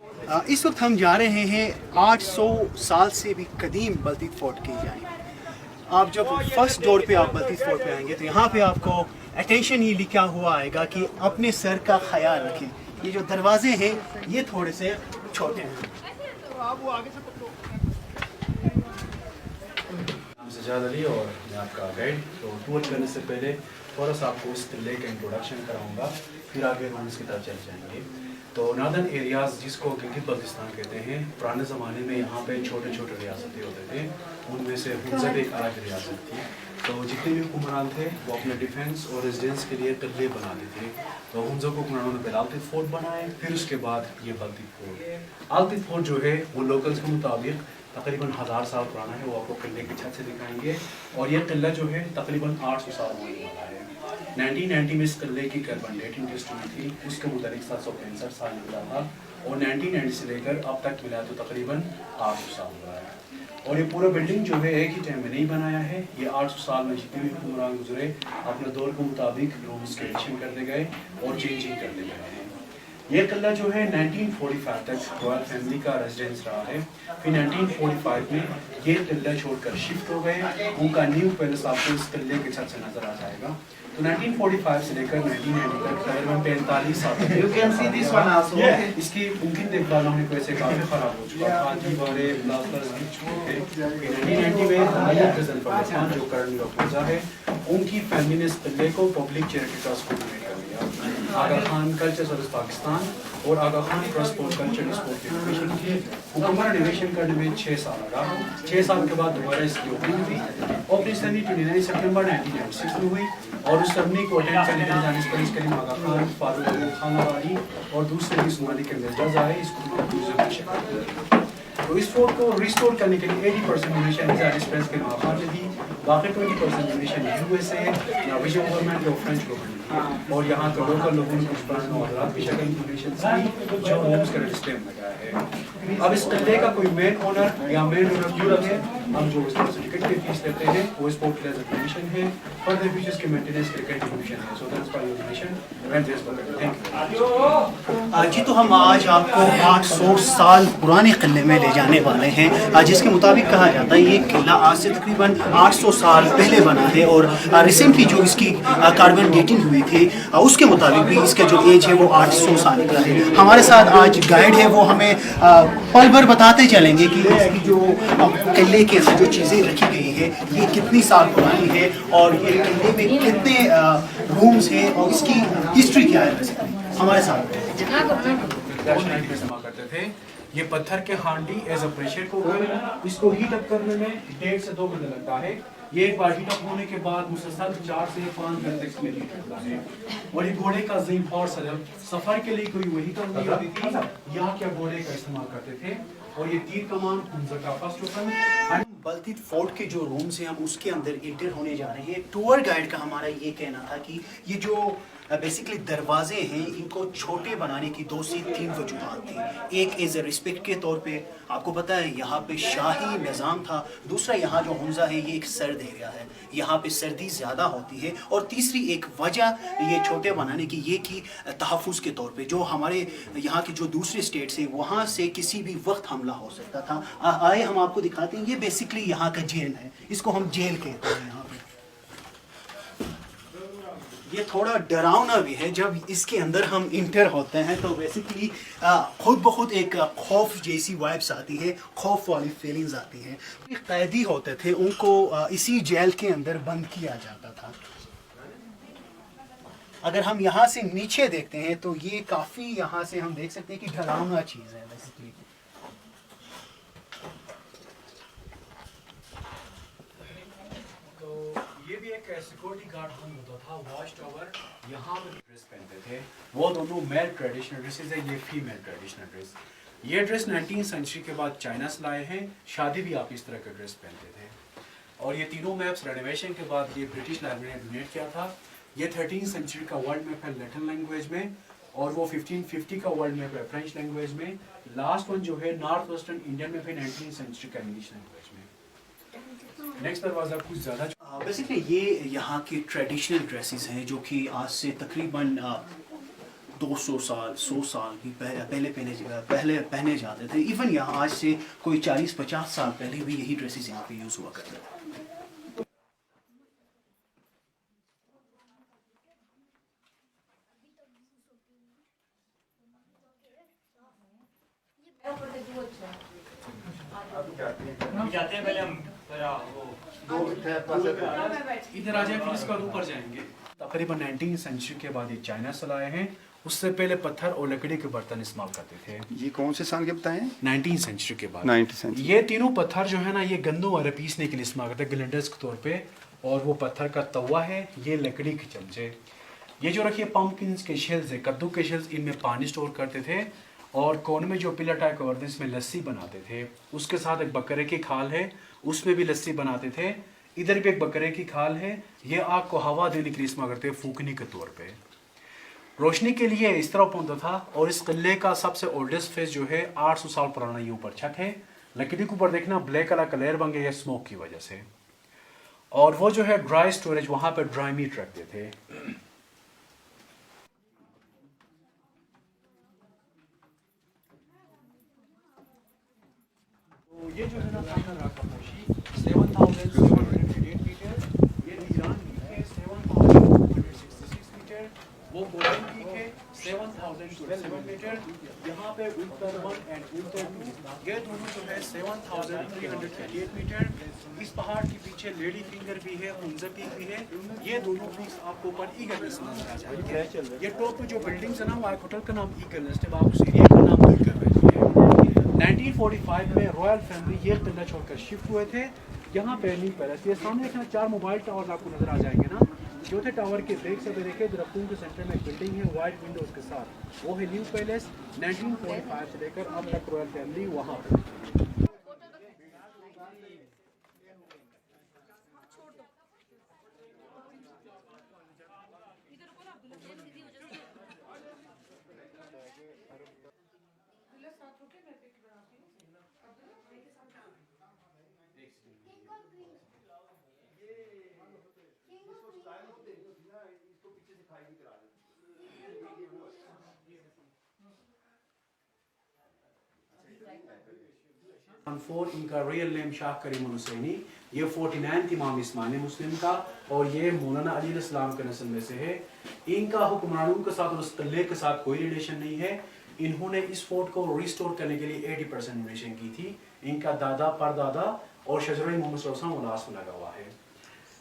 इस वक्त हम जा रहे हैं 800 साल से भी कदीम बल्तीत फोर्ट की जानिब। आप जब फर्स्ट डोर पे आप बल्तीत फोर्ट पे आएंगे तो यहाँ पे आपको अटेंशन ही लिखा हुआ आएगा कि अपने सर का ख्याल रखें। ये जो दरवाजे हैं ये थोड़े से छोटे हैं। सजाद अली और मैं आपका गाइड। तो टूर करने से पहले थोड़ा सा आपको इस किले का इंट्रोडक्शन कराऊंगा, फिर आगे हम इसकी तरफ चल जाएंगे। तो नार्दर्न एरियाज़ जिसको गिलगित बल्तिस्तान कहते हैं, पुराने ज़माने में यहाँ पे छोटे छोटे रियासतें होते थे, उनमें से हुंज़ा एक अलग रियासत थी। तो जितने भी हुक्मरान थे वो अपने डिफेंस और रेजिडेंस के लिए किले बनाते थे। तो हुंज़ा को हुक्मरानों ने पहले आल्तित फोर्ट बनाए, फिर उसके बाद ये बल्तित फोर्ट। आल्तित फोर्ट जो है वो लोकल्स के मुताबिक तकरीबन 1000 साल पुराना है, वो आपको किले की छत से दिखाएंगे। और ये किला जो है तकरीबन 800 साल होने वाला है। 1990 में इस किले की कार्बन डेटिंग टेस्ट हुई थी, उसके मुताबिक 765 साल निकला था। और 1990 से लेकर अब तक मिला तो तकरीबन 800 साल हुआ है। और ये पूरा बिल्डिंग जो है एक ही टाइम में नहीं बनाया है, ये 800 साल में जितने भी हुक्मरान गुजरे अपने दौर के मुताबिक रूम्स के एडिशन करते गए और चेंजिंग करते गए हैं। ये किला जो है 1945 तक रॉयल फैमिली का रेजिडेंस रहा है। फिर 1945 में ये किला छोड़कर शिफ्ट हो गए। उनका न्यू पैलेस आपको इस किले के छत से नजर आ जाएगा। तो 1945 से लेकर 1990 तक तकरीबन 45 साल तक इसकी मुमकिन देखभाल होने की वजह से काफ़ी ख़राब हो चुका था। दीवारें प्लास्टर्स गिर चुके थे। 1990 में जो करंट हुंज़ा है, उनकी फैमिली ने इस किले को पब्लिक चैरिटी ट्रस्ट को डोनेट कर दिया। आगा खान कल्चर सर्विस पाकिस्तान और Aga Khan trust for culture sport की रिनोवेशन की। हुकूमत रिनोवेशन करने में 6 साल लगा। 6 साल के बाद दोबारा इसकी ओपनिंग हुई। ओपनिंग सेरेमनी 29 सितंबर 1996 में हुई और उस सेरेमनी को अटेंड करने के लिए जानिब करीम आगा खान, फारूक अली खान अवारी और दूसरे भी सोमाली के मेजर्स आए। इसको तो इस फोर्ट को रिस्टोर करने के लिए 80% डोनेशन डिफेंस के माफा ने दी, बाकी 20% डोनेशन यूएसए, नॉर्वेजियन गवर्नमेंट और फ्रेंच गवर्नमेंट ने। और यहाँ के लोकल लोगों ने कुछ पुराने मामलात की शक्ल डोनेशन दी जो होम्स का रजिस्टर में लगाया है। अब इस किले का कोई मेन ओनर या मेन ओनर यूरोप है, हम जो इस सर्टिफिकेट की फीस लेते हैं वो इस फोर्ट के लिए डोनेशन है। फर्दर फ्यूचर्स के मेंटेनेंस के लिए डोनेशन है। So that's for your donation and this for thank you. जी, तो हम आज आपको 800 साल पुराने किले में ले जाने वाले हैं, जिसके मुताबिक कहा जाता है ये किला आज से तकरीबन 800 साल पहले बना है। और रिसेंटली जो इसकी कार्बन डेटिंग हुई थी उसके मुताबिक भी इसका जो एज है वो 800 साल का है। हमारे साथ आज गाइड है, वो हमें पल भर बताते चलेंगे कि इसकी जो किले के अंदर जो चीज़ें रखी गई है ये कितनी साल पुरानी है और ये किले में कितने रूम्स हैं और इसकी हिस्ट्री क्या है। हमारे साथ इस्तेमाल करते थे। ये पत्थर के हांडी एज अ प्रेशर कुकर, इसको हीट अप करने में 1.5 से 2 घंटे लगता है। ये एक बार हीट अप होने के बाद मुसलसल 4 से 5 घंटे तक में हीट होता है। और ये घोड़े का ज़ीम हॉर्स सफर के लिए कोई वही तो नहीं होती थी, यहाँ क्या घोड़े का इस्तेमाल करते थे। और ये तीर कमान हुंज़ा का फर्स्ट वेपन। बल्तीत फोर्ट के जो रूम्स हैं हम उसके अंदर इंटर होने जा रहे हैं। टूर गाइड का हमारा ये कहना था कि ये जो बेसिकली दरवाजे हैं इनको छोटे बनाने की 2 से 3 वजूहात थी। एक एज ए रिस्पेक्ट के तौर पे, आपको पता है यहाँ पे शाही निज़ाम था। दूसरा, यहाँ जो हुंज़ा है ये एक सर्द एरिया है, यहाँ पे सर्दी ज़्यादा होती है। और तीसरी एक वजह ये छोटे बनाने की ये कि तहफ़्फ़ुज़ के तौर पे जो हमारे यहाँ के जो दूसरे स्टेट्स हैं वहाँ से किसी भी वक्त हमला हो सकता था। आए हम आपको दिखाते हैं, ये बेसिकली यहाँ का जेल है, इसको हम जेल कहते हैं। यहाँ पे ये थोड़ा डरावना भी है। जब इसके अंदर हम इंटर होते हैं तो बेसिकली खुद ब खुद एक खौफ जैसी वाइब्स आती है, खौफ वाली फीलिंग्स आती हैं। कैदी होते थे उनको इसी जेल के अंदर बंद किया जाता था। अगर हम यहाँ से नीचे देखते हैं तो ये काफ़ी, यहाँ से हम देख सकते हैं कि डरावना चीज़ है बेसिकली। ये भी एक सिक्योरिटी गार्ड रूम होता था, वॉच टावर। यहाँ पे ड्रेस पहनते थे, वो दोनों मेल ट्रेडिशनल ड्रेसेस है, ये फीमेल ट्रेडिशनल ड्रेस। ये ड्रेस 19वीं सेंचुरी के बाद चाइना से लाए हैं। शादी भी आप इस तरह का ड्रेस पहनते थे। और ये तीनों मैप्स रेनोवेशन के बाद ये ब्रिटिश लाइब्रेरी ने डोनेट किया था। ये 13वीं सेंचुरी का वर्ल्ड मैप है लैटिन लैंग्वेज में, और वो 1550 का वर्ल्ड मैप है फ्रेंच लैंग्वेज में। लास्ट वन जो है नॉर्थ वेस्टर्न इंडियन में है 19वीं सेंचुरी का इंग्लिश लैंग्वेज में। नेक्स्ट दरवाजा कुछ ज़्यादा बेसिकली ये यहाँ के ट्रेडिशनल ड्रेसेस हैं जो कि आज से तकरीबन 200 साल 100 साल भी पहले पहने जाते थे। इवन यहाँ आज से कोई 40-50 साल पहले भी यही ड्रेसेस यहाँ पे यूज़ हुआ करते थे। जाते हैं पहले हम इधर आ जाए फिर इसके बाद ऊपर जाएंगे। तकरीबन 19वीं सेंचुरी के बाद ये चाइना से लाए हैं। उससे पहले पत्थर और लकड़ी के बर्तन इस्तेमाल करते थे। ये कौन से साल के बताएं? 19वीं सेंचुरी के बाद। 19th century. ये तीनों पत्थर जो है ना, ये गंदों वाले पीसने के लिए इस्तेमाल करते हैं ग्लिंडर्स के तौर पे। और वो पत्थर का तवा है, ये लकड़ी के चमचे। ये जो रखिए पम्पकिन के शेल्स है, कद्दू के शेल्स, इनमें पानी स्टोर करते थे। और कोन में जो पिलर टाइप का इसमें लस्सी बनाते थे। उसके साथ एक बकरे की खाल है, उसमें भी लस्सी बनाते थे। इधर भी एक बकरे की खाल है, ये आग को हवा देने के लिए इस्तेमाल करते हैं, फूकने के तौर पे। रोशनी के लिए इस तरह पौधा था। और इस किले का सबसे ओल्डेस्ट फेस जो है 800 साल पुराना ये ऊपर छत है। लकड़ी के ऊपर देखना ब्लैक कलर का लेयर बन गया स्मोक की वजह से। और वो जो है ड्राई स्टोरेज, वहां पर ड्राई मीट रखते थे। तो ये जो है ना खापोशी 7,788 मीटर, ये ईरान पीक है 7,266 मीटर, वो गोल्डन पीक है 7,027 मीटर। यहाँ पे उत्तर 1 एंड उत्तर 2, ये दोनों जो है 7,338 मीटर। इस पहाड़ के पीछे लेडी फिंगर भी है, हुंजा पीक भी है। ये दोनों पीक्स आपको ऊपर ईगल नेस्ट नजर आ जाएंगे। ये टॉप पे जो बिल्डिंग्स है ना, वो होटल का नाम ईगल नेस्ट है। आप उस एरिया का नाम ईगल नेस्ट है। 1945 में रॉयल फैमिली ये किला छोड़कर शिफ्ट हुए थे। यहाँ पे न्यू पैलेस, ये सामने देखना 4 मोबाइल टावर आपको नजर आ जाएंगे ना। चौथे टावर के बैक से देखे दरख्तों के सेंटर में एक बिल्डिंग है वाइट विंडोज के साथ, वो है न्यू पैलेस। 1945 से लेकर अब तक रॉयल फैमिली वहाँ पे। इनका रियल नेम शाह करीमुल हुसैनी। ये 49th इमाम इस्मानी मुस्लिम का, और ये मौलाना अली इस्लाम के नस्ल में से है। इनका हुक्मरानों के साथ और उस किले के साथ कोई रिलेशन नहीं है। इन्होंने इस फोर्ट को रिस्टोर करने के लिए 80% डोनेशन की थी। इनका दादा परदादा और शजर मोहम्मद उलास में लगा हुआ है।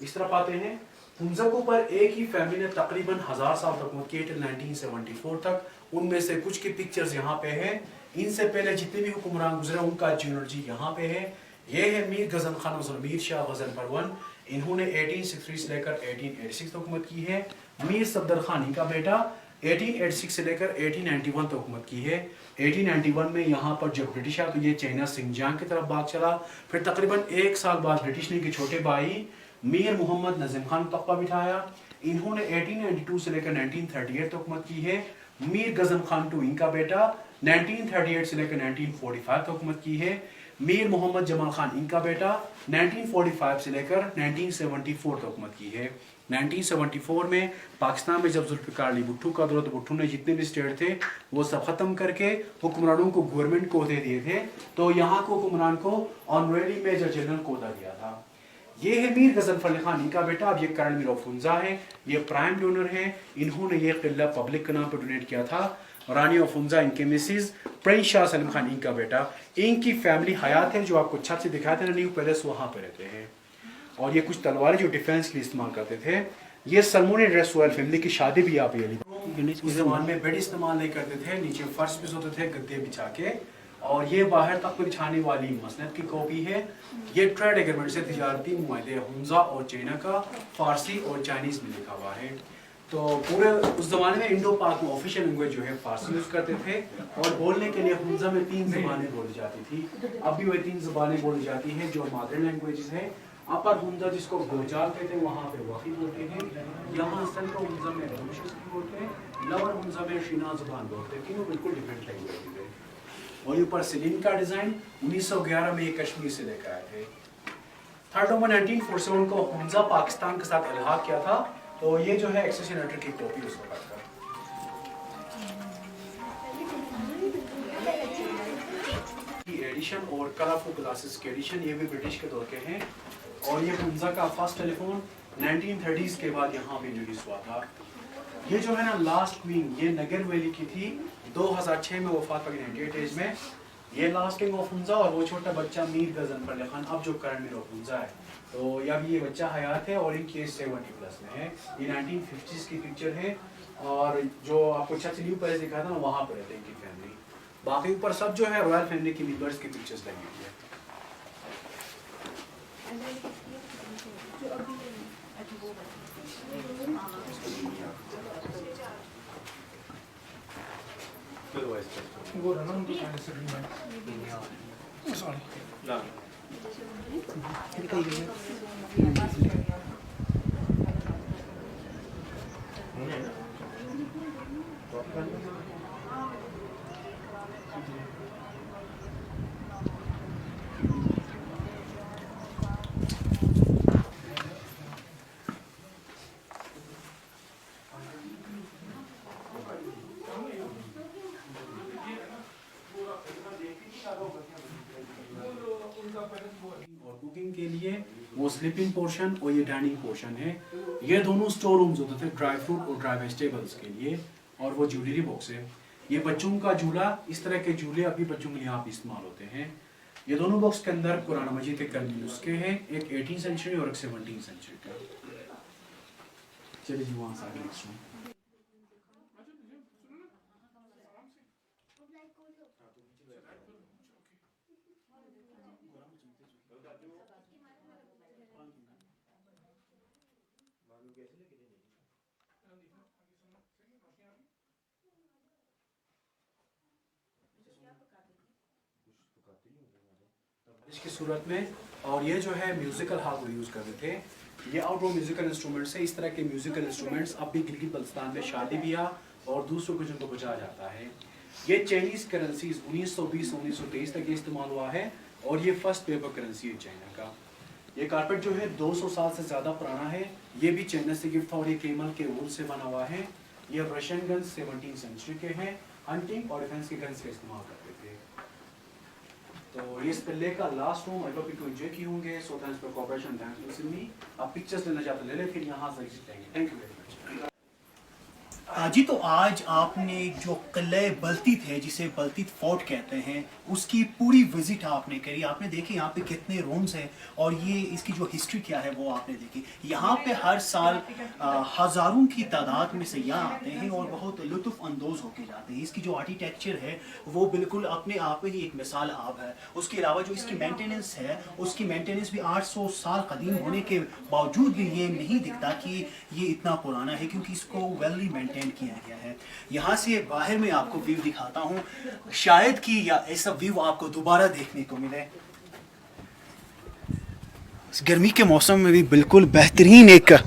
इस तरफ आते हैं, हुंजा के ऊपर एक ही फैमिली ने तकरीबन 1000 साल तक हुकूमत की, 1974 तक। उनमें से कुछ की पिक्चर्स यहाँ पे है। इनसे पहले जितने भी हुक्मरान गुजरे उनका ज्यूलॉजी यहाँ पे है। ये है मीर गजन खान मीर शाह गजन परवन। इन्होंने 1863 से लेकर 1886 तक हुकूमत की है। मीर सफदर खान इनका बेटा 1886 से लेकर 1891 तक हुकूमत की है। 1891 में यहाँ पर जब ब्रिटिश आया तो ये चाइना सिंगजांग की तरफ भाग चला। फिर तकरीबन 1 साल बाद ब्रिटिश ने इनके छोटे भाई मीर मोहम्मद नजीम खान तख्ता बिठाया। इन्होंने 1892 से लेकर 1938 तक हुकूमत की है। मीर गजन खान टू इनका बेटा 1938 से लेकर 1945 तक हुकूमत की है। मीर मोहम्मद जमाल खान इनका बेटा 1945 से लेकर 1974 तक हुकूमत की है। 1974 में पाकिस्तान में जब जुल्फ़िकार अली भुट्टो का दौर, तो भुट्टो ने जितने भी स्टेट थे वो सब खत्म करके हुक्मरानों को गवर्नमेंट को दिए थे। तो यहाँ को हुक्मरान को ऑनरेरी मेजर जनरल कोहदा दिया था। ये है मीर गजनफर अली खान इनका बेटा, अब ये करंट मीर ऑफ हुंजा है। ये प्राइम डोनर है। इन्होंने ये किला पब्लिक के नाम पर डोनेट किया था। रानी ऑफ हुंजा इनके मिसिज, प्रिंस शाह सलीम खान इनका बेटा। इनकी फैमिली हयात है, जो आपको छत से दिखाते हैं न्यू पैलेस, वहाँ पे रहते हैं। और ये कुछ तलवारें जो डिफेंस के लिए इस्तेमाल करते थे। ये सलमोनी ड्रेस रॉयल फैमिली की शादी भी आप ये उस जमाने में बेड इस्तेमाल नहीं करते थे, नीचे फर्श भी सोते थे गद्दे बिछा के। और ये बाहर तक बिछाने वाली मसनद की कॉपी है। ये ट्रेड एग्रीमेंट से तिजारती मुआहदे हुंजा और चाइना का फारसी और चाइनीज में लिखा हुआ है। तो पूरे उस जमाने में इंडो पाक में ऑफिशियल लैंग्वेज जो है फारसी यूज करते थे। और बोलने के लिए हुंजा में 3 ज़बानें बोली जाती थी। अब भी वही 3 ज़बानें बोली जाती हैं जो मदर लैंग्वेजेस है। अपर हुंजा जिसको गोजाल कहते हैं, वहाँ पे वाक़ी बोलते हैं। यहाँ सेंट्रल हुंजा में भी बोलते हैं, लोअर हुंजा में शीना ज़बान बोलते हैं। तीनों बिल्कुल डिफरेंट लैंग्वेज है। और ये ऊपर सीलिंग का डिजाइन 1911 में ये कश्मीर से लेकर आए थे। 3 नवंबर 1947 को हुंजा पाकिस्तान के साथ इल्हाक किया था। तो ये जो है एक्सेशन लेटर की कॉपी उस वक्त का। एडिशन और कलरफुल ग्लासेस के एडिशन, ये भी ब्रिटिश के दौर के हैं। और ये हुंजा का फर्स्ट टेलीफोन 1930s के बाद यहाँ पे इंट्रोड्यूस हुआ था। ये जो है ना लास्ट क्वीन, ये नगर वैली की थी, 2006 में वफात पाई 98 एज में। ये लास्ट किंग ऑफ हुंजा और वो छोटा बच्चा मीर गजनफर खान, अब जो करंट मीर ऑफ हुंजा है। तो अभी ये बच्चा हयात है और इनकी एज 70+ में है। ये 1950s की पिक्चर है। और जो आपको चर्च न्यू पैलेस दिखा था ना, वहाँ पर रहते हैं इनकी फैमिली। बाकी ऊपर सब जो है रॉयल फैमिली की मेंबर्स की पिक्चर्स लगी हुई है। वो रहा ना उनके पहले से भी सॉरी और कुकिंग के लिए वो स्लीपिंग पोर्शन और ये डाइनिंग पोर्शन है। ये दोनों स्टोर रूम्स होते थे ड्राई फ्रूट और ड्राई वेजिटेबल्स के लिए। और वो ज्वेलरी बॉक्स है। ये बच्चों का झूला, इस तरह के झूले अभी बच्चों के लिए यहाँ पे इस्तेमाल होते हैं। ये दोनों बॉक्स के अंदर कुरान मजीद के कई नुस्खे हैं, एक 18th सेंचुरी और एक 17th सेंचुरी का। चलिए जी वहाँ से आगे नेक्स्ट रूम। इसकी सूरत में। और ये जो है म्यूजिकल हार्प यूज़ करते थे। ये आउटडोर म्यूजिकल इंस्ट्रूमेंट्स है। इस तरह के म्यूजिकल इंस्ट्रूमेंट्स अब भी गिलगित बल्तिस्तान में शादी ब्याह और दूसरों को जिनको बजाया जाता है। ये चाइनीज करेंसीज 1920-1923 तक इस्तेमाल हुआ है। और ये फर्स्ट पेपर करेंसी है चाइना का। ये कारपेट जो है 200 साल से ज़्यादा पुराना है। ये भी चाइना से गिफ्ट था और ये केमल के वूल से बना हुआ है। ये रशियन गन्स 17th सेंचुरी के हैं। हंटिंग और डिफेंस के गन्स का इस्तेमाल करते थे। तो ये इस पिल्ले का last room. I hope you enjoy किए होंगे। So thanks for cooperation, thanks for me. आप पिक्चर्स लेना चाहते ले ले, फिर यहाँ से एग्जिट लेंगे। Thank you very much. जी, तो आज आपने जो किले बल्तीत है, जिसे बल्तीत फोर्ट कहते हैं, उसकी पूरी विजिट आपने करी। आपने देखी यहाँ पे कितने रूम्स हैं और ये इसकी जो हिस्ट्री क्या है वो आपने देखी। यहाँ पे हर साल हज़ारों की तादाद में सयाह आते हैं और बहुत लुत्फ़ अंदोज़ होके जाते हैं। इसकी जो आर्किटेक्चर है वो बिल्कुल अपने आप में ही एक मिसाल आप है। उसके अलावा जो इसकी मेंटेनेंस है, उसकी मेंटेनेंस भी 800 साल कदीम होने के बावजूद भी ये नहीं दिखता कि ये इतना पुराना है, क्योंकि इसको वेल मेंटेन किया गया है। यहाँ से बाहर में आपको व्यू दिखाता हूँ, शायद कि या ऐसा व्यू आपको दोबारा देखने को मिले। गर्मी के मौसम में भी बिल्कुल बेहतरीन एक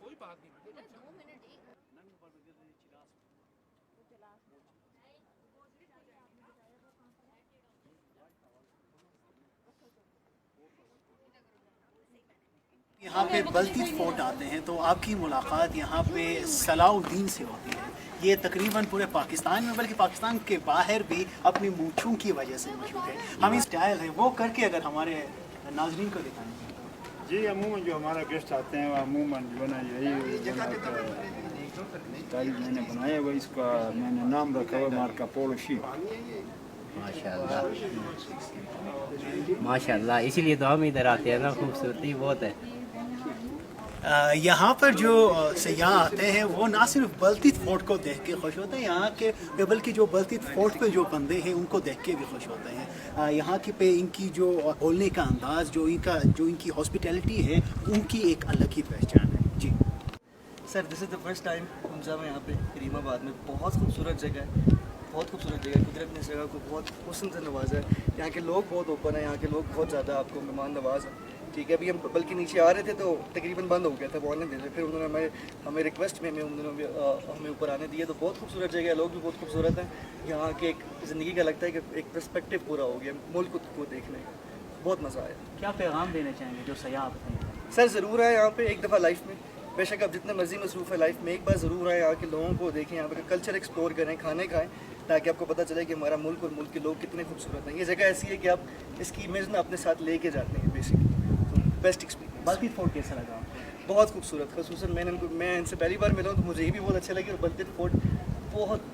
कोई बात नहीं। यहाँ पे बल्तीत फोर्ट आते हैं तो आपकी मुलाकात यहाँ पे सलाउद्दीन से होती है। ये तकरीबन पूरे पाकिस्तान में, बल्कि पाकिस्तान के बाहर भी अपनी मूंछों की वजह से मशहूर है। हम इस स्टाइल है वो करके अगर हमारे नाजरीन को दिखाएं। जी, अमूमन जो हमारा गेस्ट आते हैं वो अमूमन जो ना यही स्टाइल मैंने बनाया हुआ, इसका मैंने नाम रखा हुआ मार्का पोलो शीप। माशाल्लाह माशाल्लाह, इसीलिए तो हम इधर आते हैं ना, खूबसूरती बहुत है। यहाँ पर जो सयाह आते हैं वो ना सिर्फ बल्तीत फोर्ट को देख के खुश होते हैं यहाँ के, बल्कि जो बल्तीत फोर्ट पे जो बंदे हैं उनको देख के भी खुश होते हैं। यहाँ के पे इनकी जो बोलने का अंदाज़, जो इनकी हॉस्पिटैलिटी है, उनकी एक अलग ही पहचान है। जी sir, this is the first time Hunza में यहाँ पे करीमाबाद में। बहुत खूबसूरत जगह है। बहुत खूबसूरत जगह है। कुदरत ने इस जगह को बहुत हुस्न से नवाजा है। यहाँ के लोग बहुत ओपन हैं, यहाँ के लोग बहुत ज़्यादा आपको मेहमान नवाज हैं। ठीक है, अभी हम बल्कि नीचे आ रहे थे तो तकरीबन बंद हो गया था, वो आने दे रहे, फिर उन्होंने हमें रिक्वेस्ट में उन्होंने हमें ऊपर आने दिए। तो बहुत खूबसूरत जगह है, लोग भी बहुत खूबसूरत हैं। यहाँ के एक ज़िंदगी का लगता है कि एक पर्सपेक्टिव पूरा हो गया मुल्क को देखने का, बहुत मज़ा आया। क्या पैगाम देना चाहेंगे जो सयाह आते हैं? सर ज़रूर है यहाँ पे एक दफ़ा लाइफ में, बेशक आप जितने मर्जी मसरूफ़ है लाइफ में, एक बार ज़रूर आए, यहाँ के लोगों को देखें, यहाँ पे कल्चर एक्सप्लोर करें, खाने खाएं, ताकि आपको पता चले कि हमारा मुल्क और मुल्क के लोग कितने खूबसूरत हैं। ये जगह ऐसी है कि आप इसकी इमेज ना अपने साथ लेके जाते हैं बेसिकली। तो बेस्ट एक्सपीरियंस। बल्कि फोर्ट कैसा लगा आपको? बहुत खूबसूरत, खसूसन मैं इनसे पहली बार मिला हूँ तो मुझे ये भी बहुत अच्छा लगे। और बल्कि फोर्ट बहुत